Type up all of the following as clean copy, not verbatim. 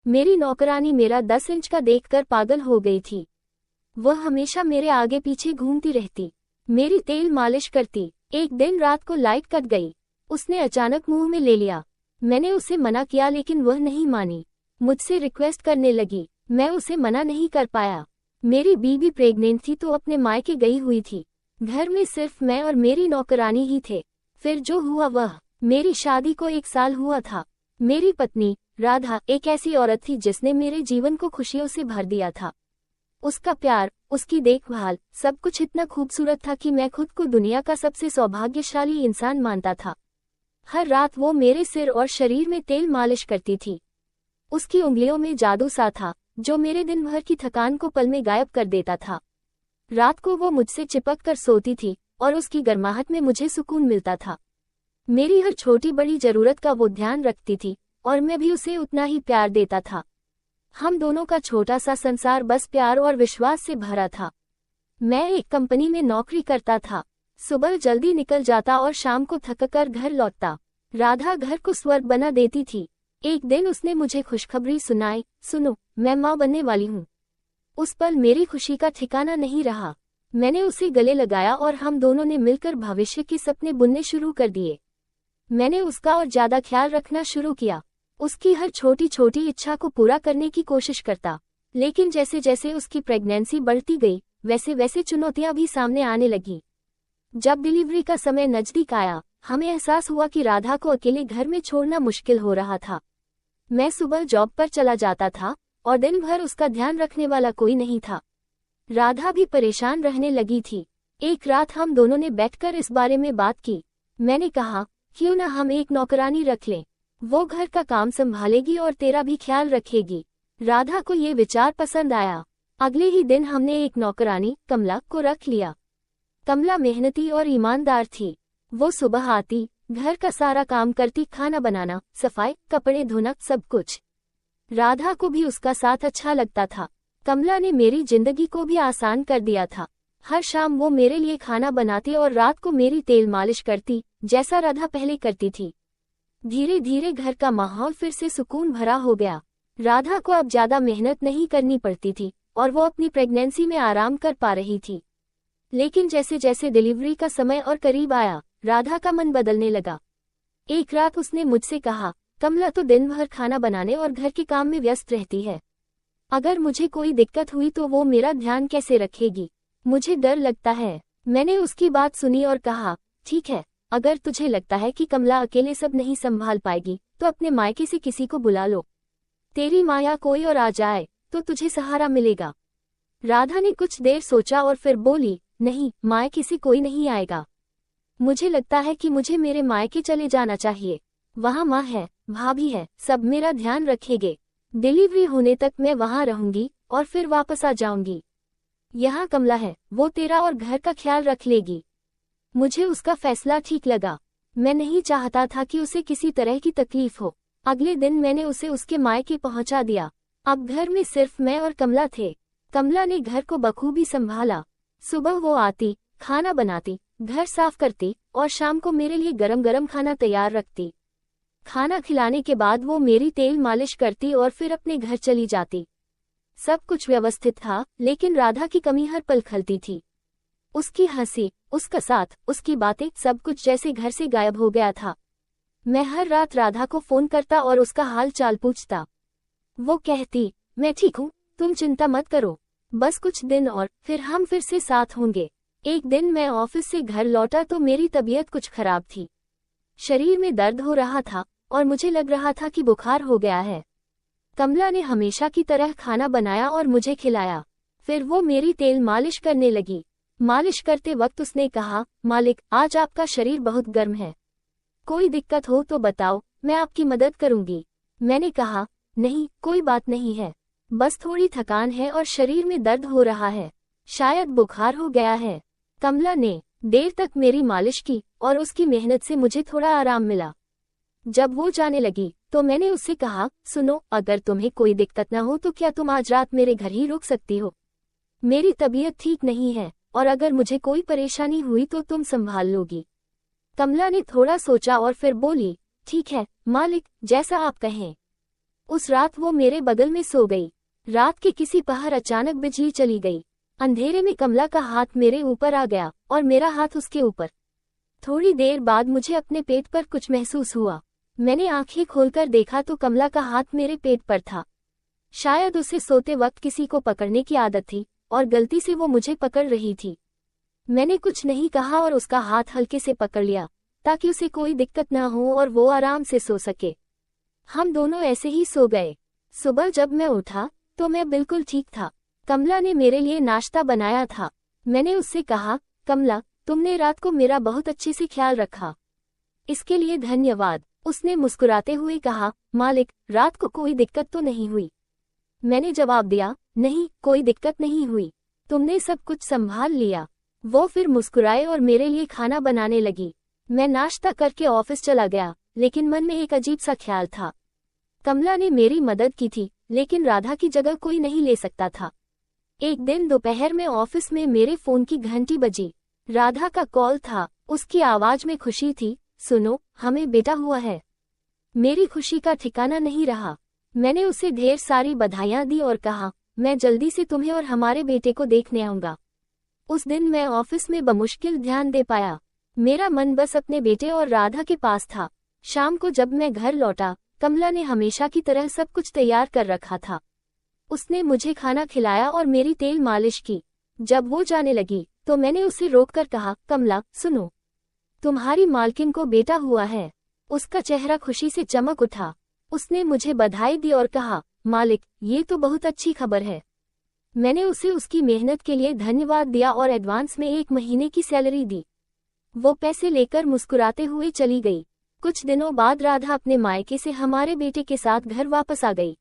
मेरी नौकरानी मेरा 10 इंच का देखकर पागल हो गई थी। वह हमेशा मेरे आगे पीछे घूमती रहती, मेरी तेल मालिश करती। एक दिन रात को लाइट कट गई। उसने अचानक मुंह में ले लिया। मैंने उसे मना किया लेकिन वह नहीं मानी, मुझसे रिक्वेस्ट करने लगी। मैं उसे मना नहीं कर पाया। मेरी बीवी प्रेग्नेंट थी तो अपने मायके गई हुई थी। घर में सिर्फ मैं और मेरी नौकरानी ही थे। फिर जो हुआ वह, मेरी शादी को 1 साल हुआ था। मेरी पत्नी राधा एक ऐसी औरत थी जिसने मेरे जीवन को खुशियों से भर दिया था। उसका प्यार, उसकी देखभाल, सब कुछ इतना खूबसूरत था कि मैं खुद को दुनिया का सबसे सौभाग्यशाली इंसान मानता था। हर रात वो मेरे सिर और शरीर में तेल मालिश करती थी। उसकी उंगलियों में जादू सा था जो मेरे दिन भर की थकान को पल में गायब कर देता था। रात को वो मुझसे चिपक कर सोती थी और उसकी गर्माहट में मुझे सुकून मिलता था। मेरी हर छोटी बड़ी जरूरत का वो ध्यान रखती थी और मैं भी उसे उतना ही प्यार देता था। हम दोनों का छोटा सा संसार बस प्यार और विश्वास से भरा था। मैं एक कंपनी में नौकरी करता था। सुबह जल्दी निकल जाता और शाम को थककर घर लौटता। राधा घर को स्वर्ग बना देती थी। एक दिन उसने मुझे खुशखबरी सुनाई, सुनो, मैं माँ बनने वाली हूँ। उस पल मेरी खुशी का ठिकाना नहीं रहा। मैंने उसे गले लगाया और हम दोनों ने मिलकर भविष्य के सपने बुनने शुरू कर दिए। मैंने उसका और ज्यादा ख्याल रखना शुरू किया, उसकी हर छोटी छोटी इच्छा को पूरा करने की कोशिश करता। लेकिन जैसे जैसे उसकी प्रेगनेंसी बढ़ती गई वैसे वैसे चुनौतियां भी सामने आने लगी। जब डिलीवरी का समय नजदीक आया, हमें एहसास हुआ कि राधा को अकेले घर में छोड़ना मुश्किल हो रहा था। मैं सुबह जॉब पर चला जाता था और दिन भर उसका ध्यान रखने वाला कोई नहीं था। राधा भी परेशान रहने लगी थी। एक रात हम दोनों ने बैठकर इस बारे में बात की। मैंने कहा, क्यों न हम एक नौकरानी रख लें, वो घर का काम संभालेगी और तेरा भी ख्याल रखेगी। राधा को ये विचार पसंद आया। अगले ही दिन हमने एक नौकरानी कमला को रख लिया। कमला मेहनती और ईमानदार थी। वो सुबह आती, घर का सारा काम करती, खाना बनाना, सफाई, कपड़े धोना, सब कुछ। राधा को भी उसका साथ अच्छा लगता था। कमला ने मेरी जिंदगी को भी आसान कर दिया था। हर शाम वो मेरे लिए खाना बनाती और रात को मेरी तेल मालिश करती, जैसा राधा पहले करती थी। धीरे धीरे घर का माहौल फिर से सुकून भरा हो गया। राधा को अब ज्यादा मेहनत नहीं करनी पड़ती थी और वो अपनी प्रेगनेंसी में आराम कर पा रही थी। लेकिन जैसे जैसे डिलीवरी का समय और करीब आया, राधा का मन बदलने लगा। एक रात उसने मुझसे कहा, कमला तो दिन भर खाना बनाने और घर के काम में व्यस्त रहती है। अगर मुझे कोई दिक्कत हुई तो वो मेरा ध्यान कैसे रखेगी? मुझे डर लगता है। मैंने उसकी बात सुनी और कहा, ठीक है, अगर तुझे लगता है कि कमला अकेले सब नहीं संभाल पाएगी तो अपने मायके से किसी को बुला लो। तेरी माँ या कोई और आ जाए तो तुझे सहारा मिलेगा। राधा ने कुछ देर सोचा और फिर बोली, नहीं, मायके से कोई नहीं आएगा। मुझे लगता है कि मुझे मेरे मायके चले जाना चाहिए। वहाँ माँ है, भाभी है, सब मेरा ध्यान रखेंगे। डिलीवरी होने तक मैं वहाँ रहूंगी और फिर वापस आ जाऊंगी। यहाँ कमला है, वो तेरा और घर का ख्याल रख लेगी। मुझे उसका फैसला ठीक लगा। मैं नहीं चाहता था कि उसे किसी तरह की तकलीफ हो। अगले दिन मैंने उसे उसके मायके पहुंचा दिया। अब घर में सिर्फ मैं और कमला थे। कमला ने घर को बखूबी संभाला। सुबह वो आती, खाना बनाती, घर साफ करती और शाम को मेरे लिए गरम गरम खाना तैयार रखती। खाना खिलाने के बाद वो मेरी तेल मालिश करती और फिर अपने घर चली जाती। सब कुछ व्यवस्थित था, लेकिन राधा की कमी हर पल खलती थी। उसकी हंसी, उसका साथ, उसकी बातें, सब कुछ जैसे घर से गायब हो गया था। मैं हर रात राधा को फोन करता और उसका हाल चाल पूछता। वो कहती, मैं ठीक हूँ, तुम चिंता मत करो, बस कुछ दिन और फिर हम फिर से साथ होंगे। एक दिन मैं ऑफिस से घर लौटा तो मेरी तबीयत कुछ खराब थी। शरीर में दर्द हो रहा था और मुझे लग रहा था कि बुखार हो गया है। कमला ने हमेशा की तरह खाना बनाया और मुझे खिलाया। फिर वो मेरी तेल मालिश करने लगी। मालिश करते वक्त उसने कहा, मालिक, आज आपका शरीर बहुत गर्म है, कोई दिक्कत हो तो बताओ, मैं आपकी मदद करूंगी। मैंने कहा, नहीं, कोई बात नहीं है, बस थोड़ी थकान है और शरीर में दर्द हो रहा है, शायद बुखार हो गया है। कमला ने देर तक मेरी मालिश की और उसकी मेहनत से मुझे थोड़ा आराम मिला। जब वो जाने लगी तो मैंने उससे कहा, सुनो, अगर तुम्हें कोई दिक्कत न हो तो क्या तुम आज रात मेरे घर ही रुक सकती हो? मेरी तबीयत ठीक नहीं है और अगर मुझे कोई परेशानी हुई तो तुम संभाल लोगी। कमला ने थोड़ा सोचा और फिर बोली, ठीक है मालिक, जैसा आप कहें। उस रात वो मेरे बगल में सो गई। रात के किसी पहर अचानक बिजली चली गई। अंधेरे में कमला का हाथ मेरे ऊपर आ गया और मेरा हाथ उसके ऊपर। थोड़ी देर बाद मुझे अपने पेट पर कुछ महसूस हुआ। मैंने आंखें खोलकर देखा तो कमला का हाथ मेरे पेट पर था। शायद उसे सोते वक्त किसी को पकड़ने की आदत थी और गलती से वो मुझे पकड़ रही थी। मैंने कुछ नहीं कहा और उसका हाथ हल्के से पकड़ लिया ताकि उसे कोई दिक्कत ना हो और वो आराम से सो सके। हम दोनों ऐसे ही सो गए। सुबह जब मैं उठा तो मैं बिल्कुल ठीक था। कमला ने मेरे लिए नाश्ता बनाया था। मैंने उससे कहा, कमला, तुमने रात को मेरा बहुत अच्छे से ख्याल रखा, इसके लिए धन्यवाद। उसने मुस्कुराते हुए कहा, मालिक, रात को कोई दिक्कत तो नहीं हुई? मैंने जवाब दिया, नहीं, कोई दिक्कत नहीं हुई, तुमने सब कुछ संभाल लिया। वो फिर मुस्कुराए और मेरे लिए खाना बनाने लगी। मैं नाश्ता करके ऑफिस चला गया, लेकिन मन में एक अजीब सा ख्याल था। कमला ने मेरी मदद की थी, लेकिन राधा की जगह कोई नहीं ले सकता था। एक दिन दोपहर में ऑफिस में मेरे फोन की घंटी बजी। राधा का कॉल था। उसकी आवाज में खुशी थी। सुनो, हमें बेटा हुआ है। मेरी खुशी का ठिकाना नहीं रहा। मैंने उसे ढेर सारी बधाइयां दी और कहा, मैं जल्दी से तुम्हें और हमारे बेटे को देखने आऊंगा। उस दिन मैं ऑफिस में बमुश्किल ध्यान दे पाया। मेरा मन बस अपने बेटे और राधा के पास था। शाम को जब मैं घर लौटा, कमला ने हमेशा की तरह सब कुछ तैयार कर रखा था। उसने मुझे खाना खिलाया और मेरी तेल मालिश की। जब वो जाने लगी तो मैंने उसे रोककर कहा, कमला, सुनो, तुम्हारी मालकिन को बेटा हुआ है। उसका चेहरा खुशी से चमक उठा। उसने मुझे बधाई दी और कहा, मालिक, ये तो बहुत अच्छी खबर है। मैंने उसे उसकी मेहनत के लिए धन्यवाद दिया और एडवांस में 1 महीने की सैलरी दी। वो पैसे लेकर मुस्कुराते हुए चली गई। कुछ दिनों बाद राधा अपने मायके से हमारे बेटे के साथ घर वापस आ गई।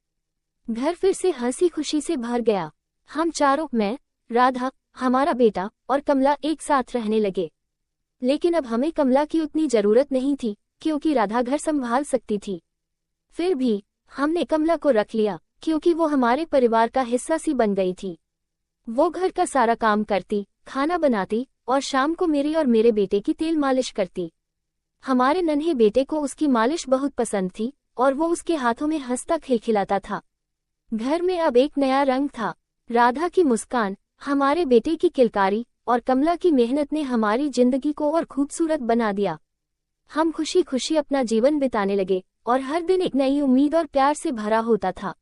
घर फिर से हंसी खुशी से भर गया। हम चारों, मैं, राधा, हमारा बेटा और कमला एक साथ रहने लगे। लेकिन अब हमें कमला की उतनी जरूरत नहीं थी, क्योंकि राधा घर संभाल सकती थी। फिर भी हमने कमला को रख लिया, क्योंकि वो हमारे परिवार का हिस्सा सी बन गई थी। वो घर का सारा काम करती, खाना बनाती और शाम को मेरे और मेरे बेटे की तेल मालिश करती। हमारे नन्हे बेटे को उसकी मालिश बहुत पसंद थी और वो उसके हाथों में हंसता खिलखिलाता था। घर में अब एक नया रंग था। राधा की मुस्कान, हमारे बेटे की किलकारी और कमला की मेहनत ने हमारी जिंदगी को और खूबसूरत बना दिया। हम खुशी खुशी अपना जीवन बिताने लगे और हर दिन एक नई उम्मीद और प्यार से भरा होता था।